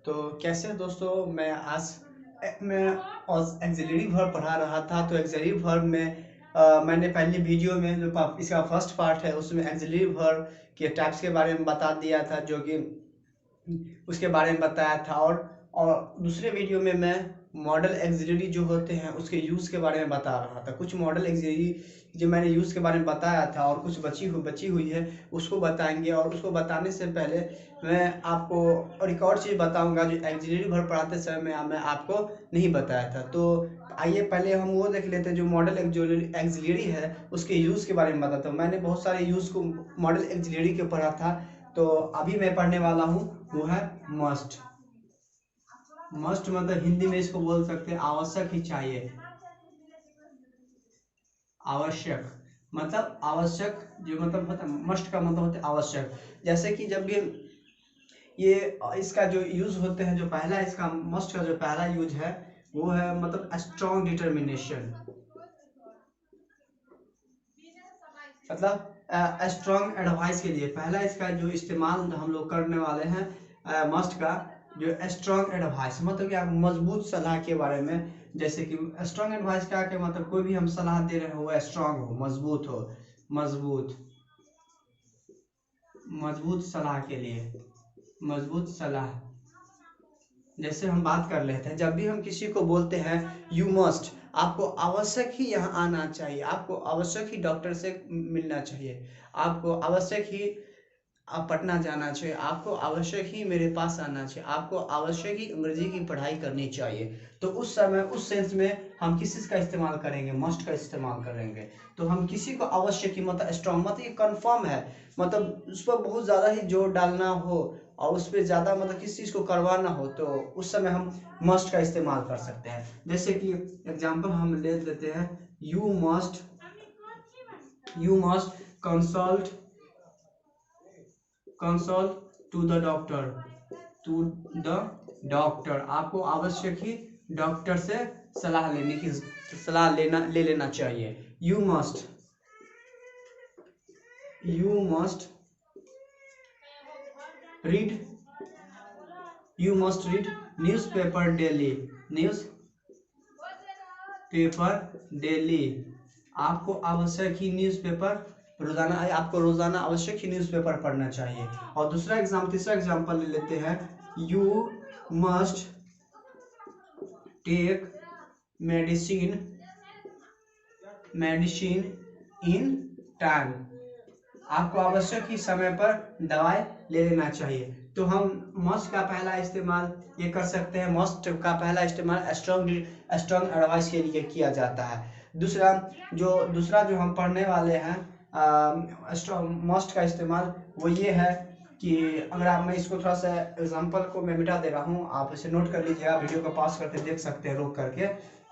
तो कैसे हैं दोस्तों। मैं एक्सिलरी वर्ब पढ़ा रहा था। तो एक्सिलरी वर्ब में मैंने पहली वीडियो में जो इसका फर्स्ट पार्ट है उसमें एक्सिलरी वर्ब के टाइप्स के बारे में बता दिया था, जो कि उसके बारे में बताया था। और दूसरे वीडियो में मैं मॉडल एक्सिलरी जो होते हैं उसके यूज़ के बारे में बता रहा था। कुछ मॉडल एक्सिलरी जो मैंने यूज़ के बारे में बताया था और कुछ बची हुई है उसको बताएंगे। और उसको बताने से पहले मैं आपको और एक और चीज़ बताऊंगा जो एक्सिलरी वर्ब पढ़ाते समय मैं आपको नहीं बताया था। तो आइए पहले हम वो देख लेते हैं जो मॉडल एक्सिलरी है उसके यूज़ के बारे में बताता हूँ। मैंने बहुत सारे यूज़ को मॉडल एक्सिलरी के पढ़ा था, तो अभी मैं पढ़ने वाला हूँ वो है मस्ट। मस्ट मतलब हिंदी में इसको बोल सकते हैं आवश्यक ही चाहिए। आवश्यक मतलब आवश्यक, जो मतलब होता है मस्ट का मतलब होता है आवश्यक। जैसे कि जब भी ये इसका जो यूज होते हैं, जो पहला इसका मस्ट का जो पहला यूज है वो है मतलब स्ट्रॉन्ग डिटर्मिनेशन। मतलब स्ट्रॉन्ग एडवाइस के लिए पहला इसका जो इस्तेमाल हम लोग करने वाले हैं मस्ट का, जो स्ट्रॉन्ग एडवाइस मतलब कि आप मजबूत सलाह के बारे में। जैसे कि स्ट्रॉन्ग एडवाइस क्या के मतलब कोई भी हम सलाह दे रहे हो वो स्ट्रॉन्ग हो, मजबूत हो। मजबूत मजबूत सलाह के लिए, मजबूत सलाह। जैसे हम बात कर लेते हैं, जब भी हम किसी को बोलते हैं यू मस्ट, आपको आवश्यक ही यहाँ आना चाहिए, आपको आवश्यक ही डॉक्टर से मिलना चाहिए, आपको आवश्यक ही आप पटना जाना चाहिए, आपको आवश्यक ही मेरे पास आना चाहिए, आपको आवश्यक ही अंग्रेजी की पढ़ाई करनी चाहिए। तो उस समय उस सेंस में हम किस चीज़ का इस्तेमाल करेंगे? मस्ट का इस्तेमाल करेंगे। तो हम किसी को आवश्यक ही मतलब स्ट्रॉन्ग मतलब ये कन्फर्म है, मतलब उस पर बहुत ज़्यादा ही जोर डालना हो और उस पर ज़्यादा मतलब किसी चीज़ को करवाना हो तो उस समय हम मस्ट का इस्तेमाल कर सकते हैं। जैसे कि एग्जाम्पल हम ले लेते हैं, you must consult to the doctor. आपको आवश्यक ही डॉक्टर से सलाह ले लेना चाहिए। You must read newspaper daily. आपको आवश्यक ही आपको रोजाना आवश्यक ही न्यूज़पेपर पढ़ना चाहिए। और तीसरा एग्जाम्पल ले लेते हैं, you must take medicine in time. आपको आवश्यक ही समय पर दवाई ले लेना चाहिए। तो हम मस्ट का पहला इस्तेमाल ये कर सकते हैं, मस्ट का पहला इस्तेमाल स्ट्रॉन्ग एडवाइस के लिए किया जाता है। दूसरा जो हम पढ़ने वाले हैं मस्ट का इस्तेमाल वो ये है कि अगर आप, मैं इसको थोड़ा सा एग्जांपल को मैं मिटा दे रहा हूँ, आप इसे नोट कर लीजिएगा, वीडियो को पॉज करके देख सकते हैं रोक करके।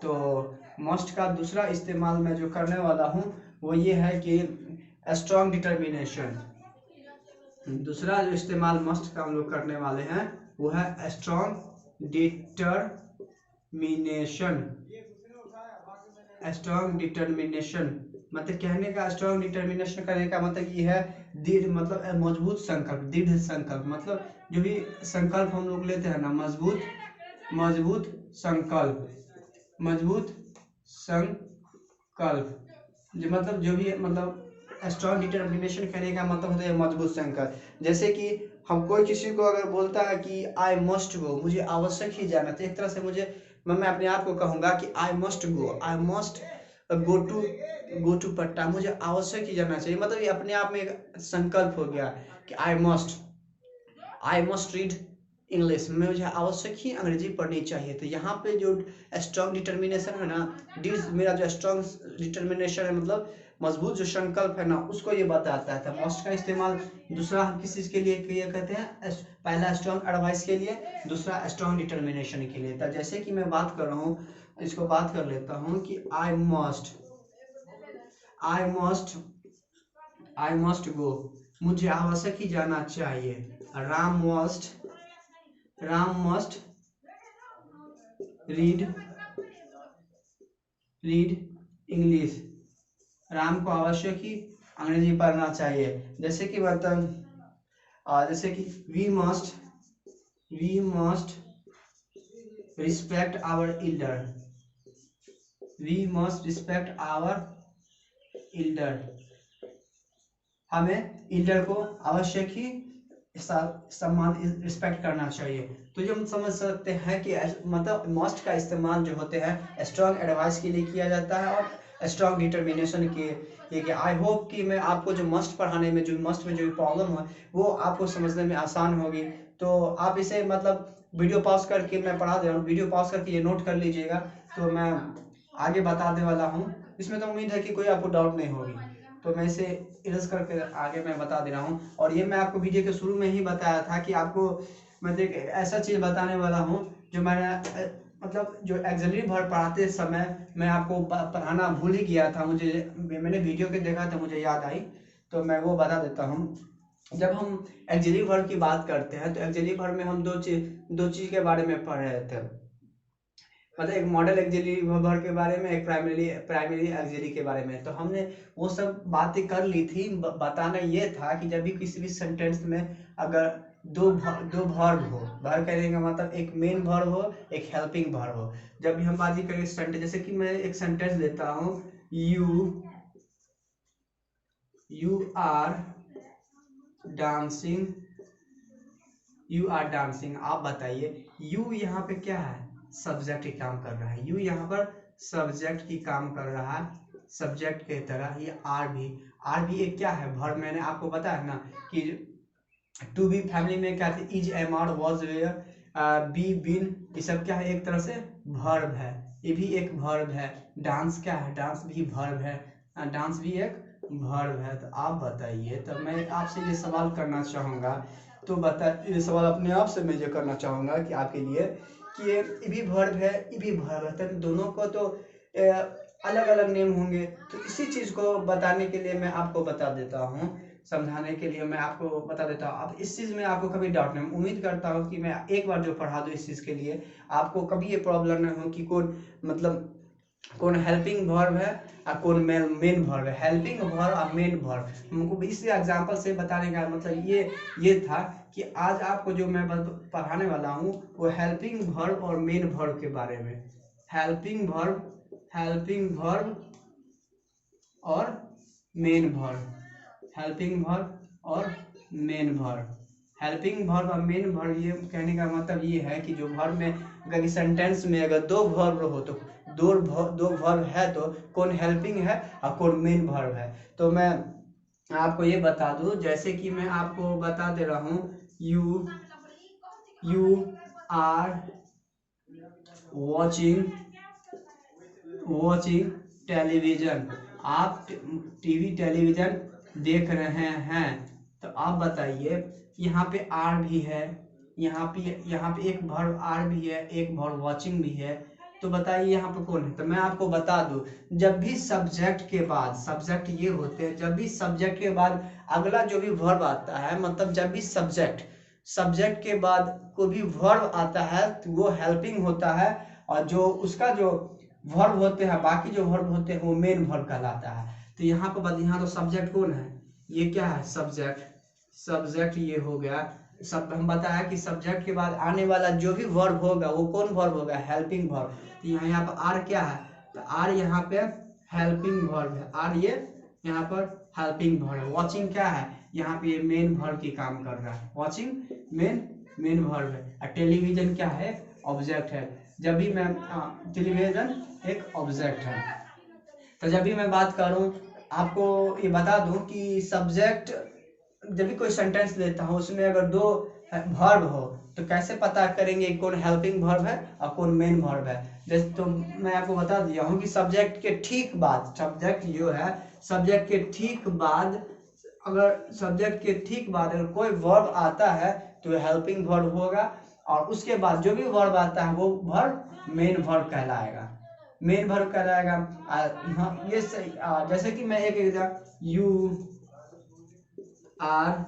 तो मस्ट का दूसरा इस्तेमाल मैं जो करने वाला हूँ वो ये है कि स्ट्रॉन्ग डिटर्मिनेशन। दूसरा जो इस्तेमाल मस्ट का हम लोग करने वाले हैं वो है स्ट्रॉन्ग डिटर्मिनेशन। मतलब कहने का स्ट्रॉन्ग डिटर्मिनेशन करने का मतलब ये है दृढ़, मतलब मजबूत संकल्प, दृढ़ संकल्प। मतलब जो भी संकल्प हम लोग लेते हैं ना, मजबूत संकल्प जो मतलब जो भी मतलब स्ट्रॉन्ग डिटर्मिनेशन करने का मतलब होता है मजबूत संकल्प। जैसे कि हम कोई किसी को अगर बोलता है कि आई मस्ट गो, मुझे आवश्यक ही जाना, तो एक तरह से मैं अपने आप को कहूँगा कि आई मस्ट गो टू पट्टा, मुझे आवश्यक ही जाना चाहिए। मतलब ये अपने आप में एक संकल्प हो गया कि आई मस्ट रीड इंग्लिश, में मुझे आवश्यक ही अंग्रेजी पढ़नी चाहिए। तो यहाँ पे जो स्ट्रॉन्ग डिटर्मिनेशन है ना, मेरा जो स्ट्रॉन्ग डिटर्मिनेशन है मतलब मजबूत जो संकल्प है ना, उसको ये बताता है। तो मस्ट का इस्तेमाल दूसरा हम किस चीज़ के लिए किया करते हैं? पहला स्ट्रॉन्ग एडवाइस के लिए, दूसरा स्ट्रॉन्ग डिटर्मिनेशन के लिए। तो जैसे कि मैं बात कर रहा हूँ, इसको बात कर लेता हूँ कि आई मस्ट गो, मुझे आवश्यक ही जाना चाहिए। Ram must read English, Ram को आवश्यक ही अंग्रेजी पढ़ना चाहिए। जैसे कि मतलब जैसे कि we must we must respect our elder, we must respect our elder, हमें एल्डर को आवश्यक ही सम्मान रिस्पेक्ट करना चाहिए। तो ये हम समझ सकते हैं कि मतलब मस्ट का इस्तेमाल जो होते हैं स्ट्रॉन्ग एडवाइस के लिए किया जाता है और स्ट्रॉन्ग डिटर्मिनेशन के। आई होप कि मैं आपको जो मस्ट पढ़ाने में जो मस्ट में जो प्रॉब्लम है वो आपको समझने में आसान होगी। तो आप इसे मतलब वीडियो पॉज करके मैं पढ़ा दे रहा हूँ, वीडियो पॉज करके ये नोट कर लीजिएगा। तो मैं आगे बताने वाला हूँ, इसमें तो उम्मीद है कि कोई आपको डाउट नहीं होगी। तो मैं इसे इरेज करके आगे मैं बता दे रहा हूँ। और ये मैं आपको वीडियो के शुरू में ही बताया था कि आपको मैं एक ऐसा चीज़ बताने वाला हूँ जो मैंने मतलब जो एक्सिलरी वर्ब पढ़ाते समय मैं आपको पढ़ाना भूल ही गया था, मुझे मैंने वीडियो के देखा था, मुझे याद आई, तो मैं वो बता देता हूँ। जब हम एक्सिलरी वर्ब की बात करते हैं तो एक्सिलरी वर्ब में हम दो चीज़ के बारे में पढ़ रहे थे, मतलब एक मॉडल एक्सिलरी वर्ब के बारे में, एक प्राइमरी एक्सिलरी के बारे में। तो हमने वो सब बातें कर ली थी। बताना ये था कि जब भी किसी भी सेंटेंस में अगर दो वर्ब हो, वर्ब कहने का मतलब एक मेन वर्ब हो, एक हेल्पिंग वर्ब हो। जब भी हम बात करें सेंटेंस, जैसे कि मैं एक सेंटेंस देता हूँ, you are dancing, you are dancing. आप बताइए यू यहाँ पे क्या है, सब्जेक्ट की काम कर रहा है, यू यहाँ पर सब्जेक्ट की काम कर रहा है, सब्जेक्ट के तरह ये आर भी एक क्या है, वर्ब। मैंने आपको बताया ना कि टू बी फैमिली में क्या थे, is, am, are, was, were, be, been, ये सब क्या है, एक तरह से वर्ब है, ये भी एक वर्ब है। डांस क्या है, डांस भी वर्ब है, डांस भी एक वर्ब है। तो आप बताइए, तो मैं आपसे ये सवाल करना चाहूँगा, तो बता, ये सवाल अपने आप से मैं ये करना चाहूँगा कि आपके लिए कि ये भी वर्ब है, ये भी वर्ब है, तो दोनों को तो अलग अलग नेम होंगे। तो इसी चीज़ को बताने के लिए मैं आपको बता देता हूँ, समझाने के लिए मैं आपको बता देता हूँ। अब इस चीज़ में आपको कभी डाउट नहीं, उम्मीद करता हूँ कि मैं एक बार जो पढ़ा दूँ इस चीज़ के लिए आपको कभी ये प्रॉब्लम नहीं हो कि कौन हेल्पिंग वर्ब है और कौन मेन वर्ब है। हेल्पिंग वर्ब और मेन वर्ब हमको इस एग्जांपल से बताने का मतलब ये था कि आज आपको जो मैं पढ़ाने वाला हूँ वो हेल्पिंग वर्ब और मेन वर्ब के बारे में, हेल्पिंग वर्ब और मेन वर्ब, हेल्पिंग वर्ब और मेन वर्ब। हेल्पिंग वर्ब और मेन वर्ब, ये कहने का मतलब ये है कि जो वर्ब में अगर सेंटेंस में अगर दो वर्ब हो तो दो वर्ब है तो कौन हेल्पिंग है और कौन मेन वर्ब है। तो मैं आपको ये बता दूं, जैसे कि मैं आपको बता दे रहा हूँ, यू आर वॉचिंग टेलीविजन, आप टीवी टेलीविजन देख रहे हैं। तो आप बताइए यहाँ पे आर भी है, यहाँ पे एक वर्ब आर भी है, एक वर्ब वॉचिंग भी है। तो बताइए यहाँ पे कौन है। तो मैं आपको बता दूं, जब भी सब्जेक्ट के बाद, सब्जेक्ट ये होते हैं, जब भी सब्जेक्ट के बाद अगला जो भी वर्ब आता है, मतलब जब भी सब्जेक्ट के बाद कोई भी वर्ब आता है तो वो हेल्पिंग होता है, और जो उसका जो वर्ब होते हैं, बाकी जो वर्ब होते हैं वो मेन वर्ब कहलाता है। तो यहाँ पर यहाँ तो सब्जेक्ट कौन है, ये क्या है, सब्जेक्ट ये हो गया। सब हम बताया कि सब्जेक्ट के बाद आने वाला जो भी वर्ब होगा वो कौन वर्ब होगा, हेल्पिंग वर्ब। तो यहाँ पर आर क्या है, तो आर यहाँ पे हेल्पिंग वर्ब है, आर ये यहाँ पर हेल्पिंग वर्ब है। वॉचिंग क्या है, यहाँ पे ये मेन वर्ब की काम कर रहा है, वॉचिंग मेन वर्ब है। और टेलीविजन क्या है, ऑब्जेक्ट है। जब भी मैं टेलीविजन एक ऑब्जेक्ट है। तो जब भी मैं बात करूं, आपको ये बता दूं कि सब्जेक्ट जब भी कोई सेंटेंस लेता हूं उसमें अगर दो वर्ब हो तो कैसे पता करेंगे कौन हेल्पिंग वर्ब है और कौन मेन वर्ब है। जैसे तो मैं आपको बता दिया हूं कि सब्जेक्ट के ठीक बाद, सब्जेक्ट जो है सब्जेक्ट के ठीक बाद, अगर कोई वर्ब आता है तो हेल्पिंग वर्ब होगा, और उसके बाद जो भी वर्ब आता है वो वर्ब मेन वर्ब कहलाएगा, मेन वर्ब कहलाएगा। हाँ ये सही। जैसे कि मैं एक example, you are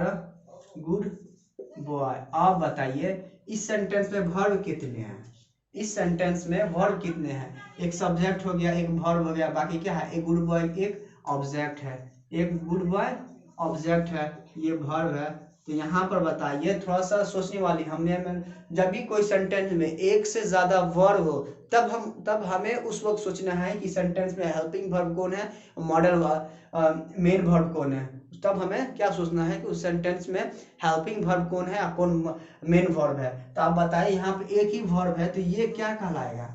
a good boy. आप बताइए इस सेंटेंस में वर्ब कितने हैं, इस सेंटेंस में वर्ब कितने हैं, एक सब्जेक्ट हो गया, एक वर्ब हो गया, बाकी क्या है, एक गुड बॉय एक ऑब्जेक्ट है, एक गुड बॉय ऑब्जेक्ट है, ये वर्ब है। तो यहाँ पर बताइए, थोड़ा सा सोचने वाली हमने जब भी कोई सेंटेंस में एक से ज्यादा वर्ब हो तब हमें उस वक्त सोचना है कि सेंटेंस में हेल्पिंग वर्ब कौन है, मॉडल मेन वर्ब कौन है। तब हमें क्या सोचना है कि उस सेंटेंस में हेल्पिंग वर्ब कौन है, कौन मेन वर्ब है। तो आप बताइए, यहाँ पे एक ही वर्ब है तो ये क्या कहलाएगा।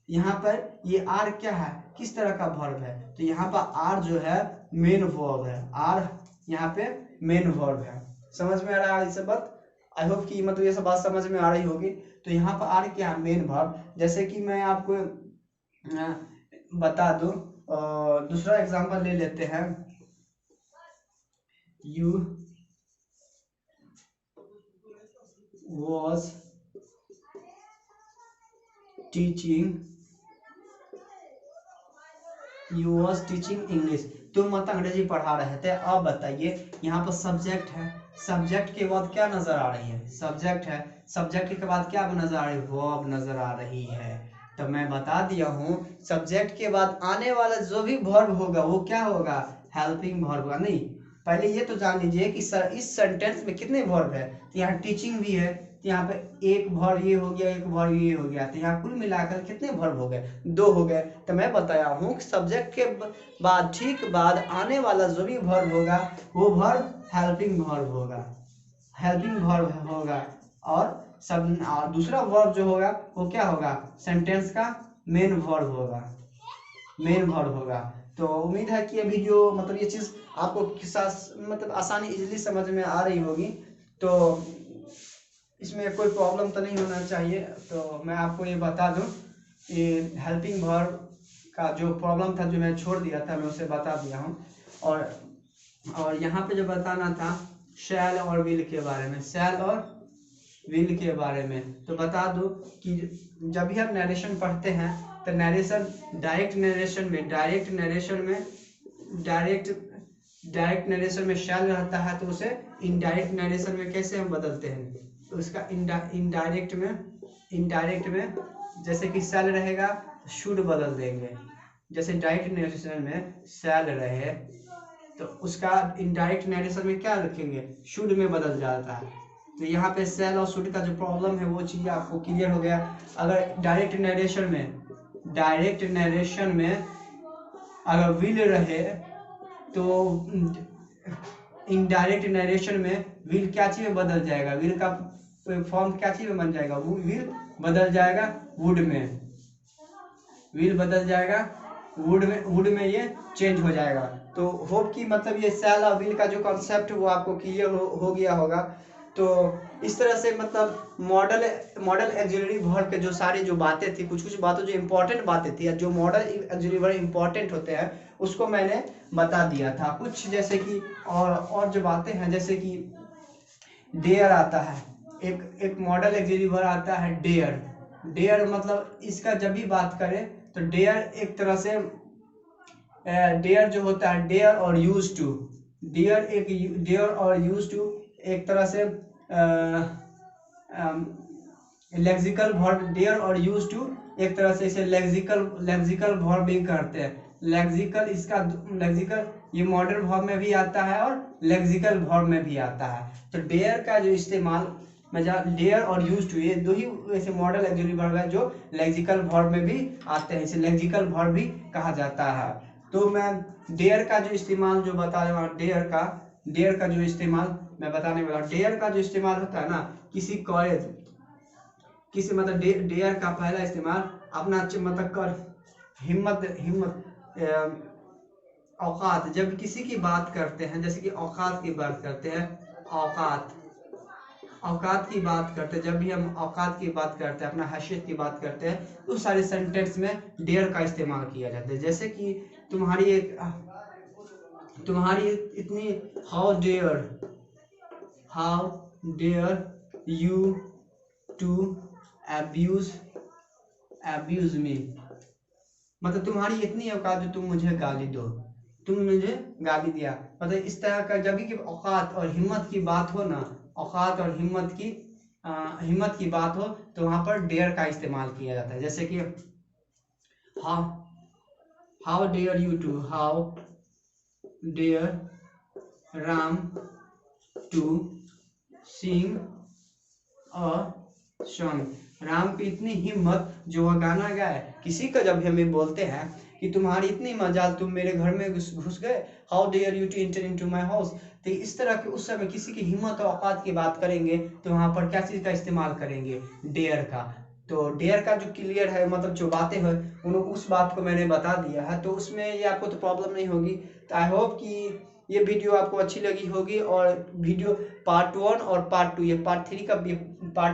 यहाँ पर ये आर क्या है, किस तरह का वर्ब है। तो यहाँ पर आर जो है मेन वर्ब है, आर यहाँ पे मेन वर्ब है। समझ में आ रहा है ये सब बात। आई होप कि मतलब ये सब बात समझ में आ रही होगी। तो यहाँ पर आर क्या है, मेन वर्ब। जैसे कि मैं आपको बता दूं, दूसरा एग्जांपल ले लेते हैं। You was teaching English. तुम मतलब अंग्रेजी पढ़ा रहे थे। अब बताइए, यहाँ पर सब्जेक्ट है, सब्जेक्ट के बाद क्या नजर आ रही है, सब्जेक्ट है, सब्जेक्ट के बाद क्या नजर आ रही है, वर्ब नजर आ रही है। तो मैं बता दिया हूँ, सब्जेक्ट के बाद आने वाला जो भी वर्ब होगा वो क्या होगा, हेल्पिंग वर्ब होगा। नहीं, पहले ये तो जान लीजिए कि सर इस सेंटेंस में कितने वर्ब है। तो यहाँ टीचिंग भी है, तो यहाँ पे एक वर्ब ये हो गया, एक वर्ब ये हो गया, तो यहाँ कुल मिलाकर कितने वर्ब हो गए, 2 हो गए। तो मैं बताया हूँ कि सब्जेक्ट के बाद ठीक बाद आने वाला जो भी वर्ब होगा वो वर्ब हेल्पिंग वर्ब होगा, हेल्पिंग वर्ब होगा। और दूसरा वर्ब जो होगा वो क्या होगा, सेंटेंस का मेन वर्ब होगा, मेन वर्ब होगा। तो उम्मीद है कि अभी जो मतलब ये चीज़ आपको मतलब आसानी इजीली समझ में आ रही होगी। तो इसमें कोई प्रॉब्लम तो नहीं होना चाहिए। तो मैं आपको ये बता दूं, ये हेल्पिंग वर्ब का जो प्रॉब्लम था जो मैं छोड़ दिया था मैं उसे बता दिया हूँ। और यहाँ पे जो बताना था शैल और विल के बारे में, शैल और विल के बारे में, तो बता दो कि जब भी हम नरेशन पढ़ते हैं तो नरेशन डायरेक्ट नरेशन में शैल रहता है, तो उसे इनडायरेक्ट नरेशन में कैसे हम बदलते हैं। तो उसका इनडायरेक्ट में जैसे कि शैल रहेगा शुड बदल देंगे। जैसे डायरेक्ट नरेशन में शैल रहे तो उसका इनडायरेक्ट नरेशन में क्या रखेंगे, शुड में बदल जाता है। तो यहाँ पे शैल और शुड का जो प्रॉब्लम है वो चीज़ आपको क्लियर हो गया। अगर डायरेक्ट नरेशन में अगर विल रहे तो इनडायरेक्ट नरेशन में विल क्या चीज में बदल जाएगा, विल का फॉर्म क्या चीज में बन जाएगा, विल बदल जाएगा वुड में, विल बदल जाएगा वुड में ये चेंज हो जाएगा। तो होप कि मतलब ये शैल और विल का जो कॉन्सेप्ट वो आपको क्लियर हो गया होगा। तो इस तरह से मतलब मॉडल ऑक्सिलरी वर्ब के जो सारी जो बातें थी, कुछ बातें जो इंपॉर्टेंट बातें थी, जो मॉडल ऑक्सिलरी वर्ब इंपॉर्टेंट होते हैं उसको मैंने बता दिया था। कुछ जैसे कि और जो बातें हैं, जैसे कि डेयर आता है, एक मॉडल ऑक्सिलरी वर्ब आता है डेयर मतलब इसका जब भी बात करें तो डेयर एक तरह से डेयर जो होता है डेयर और यूज टू, डेयर और यूज टू एक तरह से लेक्सिकल वर्ब, डेयर और यूज टू एक तरह से इसे लेक्सिकल वर्ब भी करते हैं। लेक्सिकल ये मॉडर्न वर्ब में भी आता है और लेक्सिकल वर्ब में भी आता है। तो डेयर का जो इस्तेमाल डेयर और यूज टू ये दो ही ऐसे मॉडल ऑक्सिलरी वर्ब है जो लेक्सिकल वर्ब में भी आते हैं, इसे लेक्सिकल वर्ब भी कहा जाता है। तो मैं डेयर का जो इस्तेमाल जो बता रहा हूँ, डेयर का जो इस्तेमाल मैं बताने वाला हूँ। डेयर का जो इस्तेमाल होता है ना, किसी मतलब डेयर का पहला इस्तेमाल अपना मतलब कर हिम्मत औकात, जब किसी की बात करते हैं, जैसे कि औकात की बात करते हैं, औकात की बात करते हैं, जब भी हम औकात की बात करते हैं, अपना हैसियत की बात करते हैं, तो सारे सेंटेंस में डेयर का इस्तेमाल किया जाता है। जैसे कि तुम्हारी इतनी how dare you to abuse me, मतलब तुम्हारी इतनी औकात जो तुम मुझे गाली दो, तुम मुझे गाली दिया। मतलब इस तरह का जब भी औकात और हिम्मत की बात हो ना, औकात और हिम्मत की बात हो तो वहां पर डेयर का इस्तेमाल किया जाता है। जैसे कि how dare Ram to sing a song. Ram की इतनी हिम्मत जो वह गाना गाए। किसी का जब हमें बोलते हैं कि तुम्हारी इतनी मजाल, तुम मेरे घर में घुस गए, how dare you to enter into my house. तो इस तरह के उस समय किसी की हिम्मत और औकात की बात करेंगे तो वहां पर क्या चीज का इस्तेमाल करेंगे? डेयर का। तो डेयर का जो क्लियर है, मतलब जो बातें हैं उस बात को मैंने बता दिया है, तो उसमें ये आपको तो प्रॉब्लम नहीं होगी। तो आई होप कि ये वीडियो आपको अच्छी लगी होगी। और वीडियो पार्ट 1 और पार्ट 2, ये पार्ट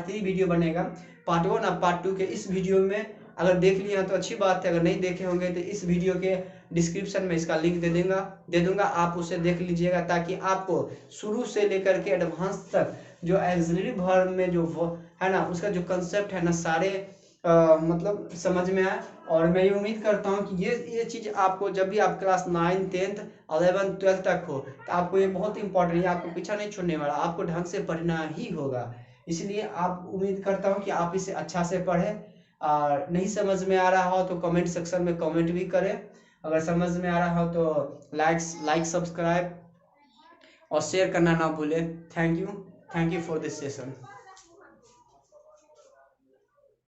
3 वीडियो बनेगा। पार्ट 1 और पार्ट 2 के इस वीडियो में अगर देख लिया तो अच्छी बात है, अगर नहीं देखे होंगे तो इस वीडियो के डिस्क्रिप्शन में इसका लिंक दे दूंगा, आप उसे देख लीजिएगा, ताकि आपको शुरू से लेकर के एडवांस तक जो एक्सिलरी वर्ब में जो है ना, उसका जो कंसेप्ट है ना, सारे मतलब समझ में आए। और मैं ये उम्मीद करता हूँ कि ये चीज़ आपको जब भी आप क्लास 9, 10, 11, 12 तक हो तो आपको ये बहुत इंपॉर्टेंट है, आपको पीछा नहीं छोड़ने वाला, आपको ढंग से पढ़ना ही होगा। इसलिए आप उम्मीद करता हूँ कि आप इसे अच्छा से पढ़ें। और नहीं समझ में आ रहा हो तो कमेंट सेक्शन में कमेंट भी करें। अगर समझ में आ रहा हो तो लाइक सब्सक्राइब और शेयर करना ना भूलें। Thank you for this session.